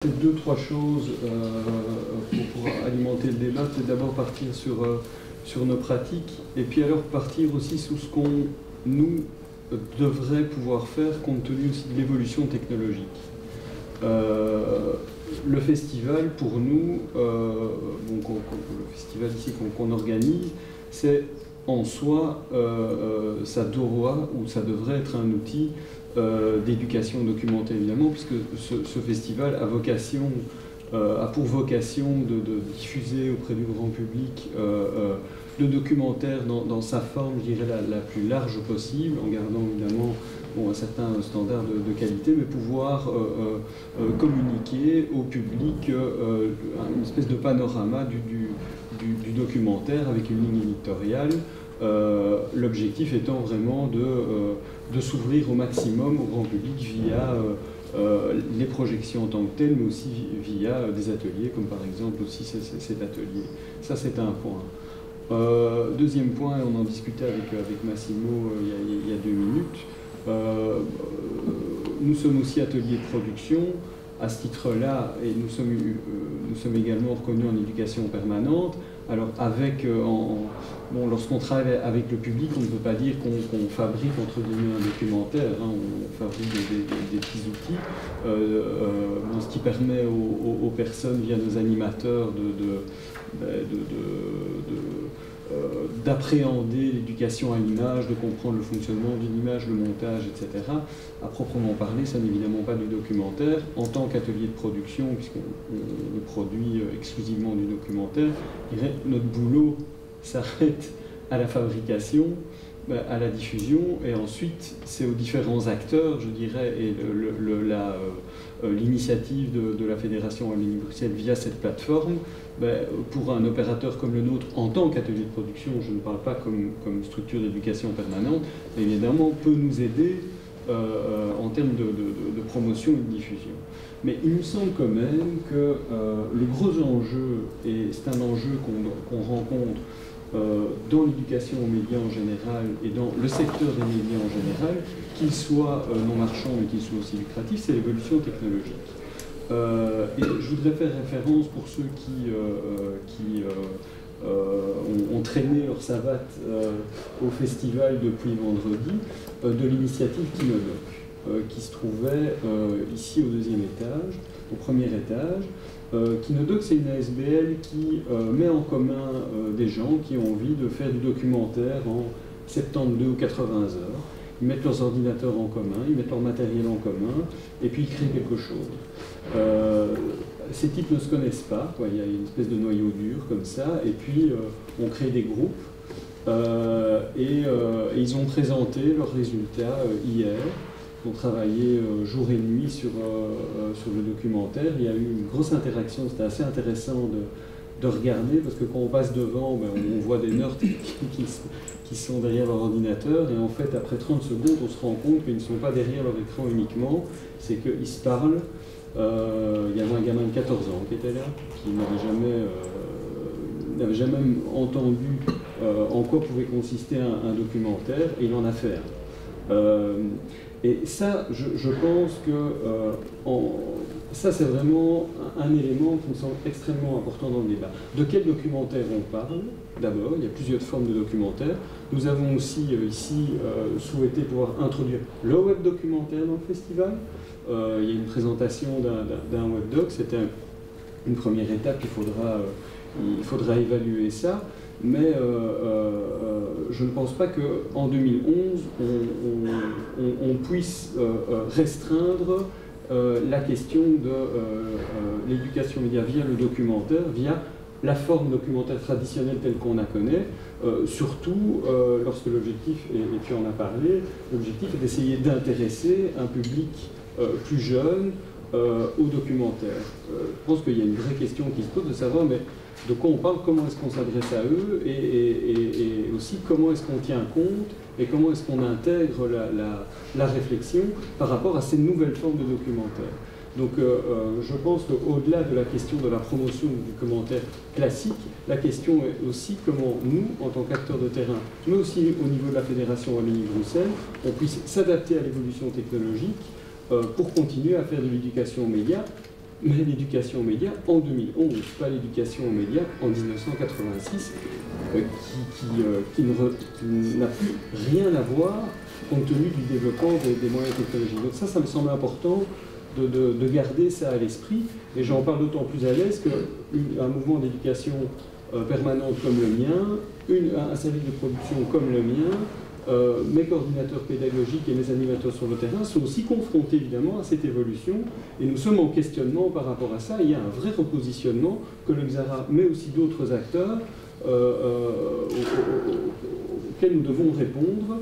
Deux, trois choses pour alimenter le débat. C'est d'abord partir sur nos pratiques et puis alors partir aussi sur ce qu'on nous devrait pouvoir faire compte tenu aussi de l'évolution technologique. Le festival pour nous, le festival ici qu'on organise, c'est en soi, ça doit ou ça devrait être un outil d'éducation documentée évidemment, puisque ce festival a pour vocation de diffuser auprès du grand public le documentaire dans sa forme, je dirais, la plus large possible, en gardant évidemment un certain standard de qualité, mais pouvoir communiquer au public une espèce de panorama du documentaire avec une ligne éditoriale. L'objectif étant vraiment de s'ouvrir au maximum au grand public via les projections en tant que telles, mais aussi via des ateliers, comme par exemple aussi cet atelier. Ça, c'est un point. Deuxième point, et on en discutait avec Massimo il y a 2 minutes, nous sommes aussi atelier de production. À ce titre-là, et nous sommes également reconnus en éducation permanente. Alors, lorsqu'on travaille avec le public, on ne peut pas dire qu'on fabrique entre guillemets un documentaire, hein, on fabrique des petits outils, ce qui permet aux personnes, via nos animateurs, d'appréhender l'éducation à l'image, de comprendre le fonctionnement d'une image, le montage, etc. À proprement parler, ça n'est évidemment pas du documentaire. En tant qu'atelier de production, puisqu'on produit exclusivement du documentaire, notre boulot s'arrête à la fabrication, à la diffusion, et ensuite c'est aux différents acteurs, je dirais, et l'initiative de la Fédération Wallonie-Bruxelles via cette plateforme, pour un opérateur comme le nôtre, en tant qu'atelier de production, je ne parle pas comme structure d'éducation permanente, évidemment peut nous aider en termes de promotion et de diffusion. Mais il me semble quand même que le gros enjeu, et c'est un enjeu qu'on rencontre dans l'éducation aux médias en général et dans le secteur des médias en général, qu'il soit non marchand mais qu'il soit aussi lucratif, c'est l'évolution technologique. Et je voudrais faire référence pour ceux qui ont traîné leur savate au festival depuis vendredi, de l'initiative Kinodoc, qui se trouvait ici au 2e étage, au 1er étage. Kinodoc, c'est une ASBL qui met en commun des gens qui ont envie de faire du documentaire en 72 ou 80 heures. Ils mettent leurs ordinateurs en commun, ils mettent leur matériel en commun, et puis ils créent quelque chose. Ces types ne se connaissent pas, quoi. Il y a une espèce de noyau dur comme ça, et puis on crée des groupes, et ils ont présenté leurs résultats hier. Ils ont travaillé jour et nuit sur le documentaire. Il y a eu une grosse interaction, c'était assez intéressant de regarder, parce que quand on passe devant, on voit des nerds qui sont derrière leur ordinateur, et en fait, après 30 secondes, on se rend compte qu'ils ne sont pas derrière leur écran uniquement, c'est qu'ils se parlent. Il y avait un gamin de 14 ans qui était là, qui n'avait jamais entendu en quoi pouvait consister un documentaire, et il en a fait un. Et ça, je pense que ça, c'est vraiment un élément qui me semble extrêmement important dans le débat. De quel documentaire on parle? D'abord, il y a plusieurs formes de documentaires. Nous avons aussi ici souhaité pouvoir introduire le web documentaire dans le festival. Il y a une présentation d'un webdoc, c'était une première étape, il faudra évaluer ça, mais je ne pense pas qu'en 2011, on puisse restreindre la question de l'éducation média via le documentaire, via la forme documentaire traditionnelle telle qu'on la connaît, surtout lorsque l'objectif, et puis on a parlé, l'objectif est d'essayer d'intéresser un public plus jeune au documentaire. Je pense qu'il y a une vraie question qui se pose de savoir mais de quoi on parle, comment est-ce qu'on s'adresse à eux, et aussi comment est-ce qu'on tient compte et comment est-ce qu'on intègre la réflexion par rapport à ces nouvelles formes de documentaire. Donc je pense qu'au-delà de la question de la promotion du commentaire classique, la question est aussi comment nous, en tant qu'acteurs de terrain, mais aussi au niveau de la Fédération Wallonie-Bruxelles, on puisse s'adapter à l'évolution technologique pour continuer à faire de l'éducation aux médias mais l'éducation aux médias en 2011, pas l'éducation aux médias en 1986, qui n'a plus rien à voir compte tenu du développement des moyens technologiques. Donc ça me semble important de garder ça à l'esprit, et j'en parle d'autant plus à l'aise qu'un mouvement d'éducation permanente comme le mien, un service de production comme le mien, mes coordinateurs pédagogiques et mes animateurs sur le terrain sont aussi confrontés évidemment à cette évolution, et nous sommes en questionnement par rapport à ça. Il y a un vrai repositionnement que le XARA, mais aussi d'autres acteurs, auxquels nous devons répondre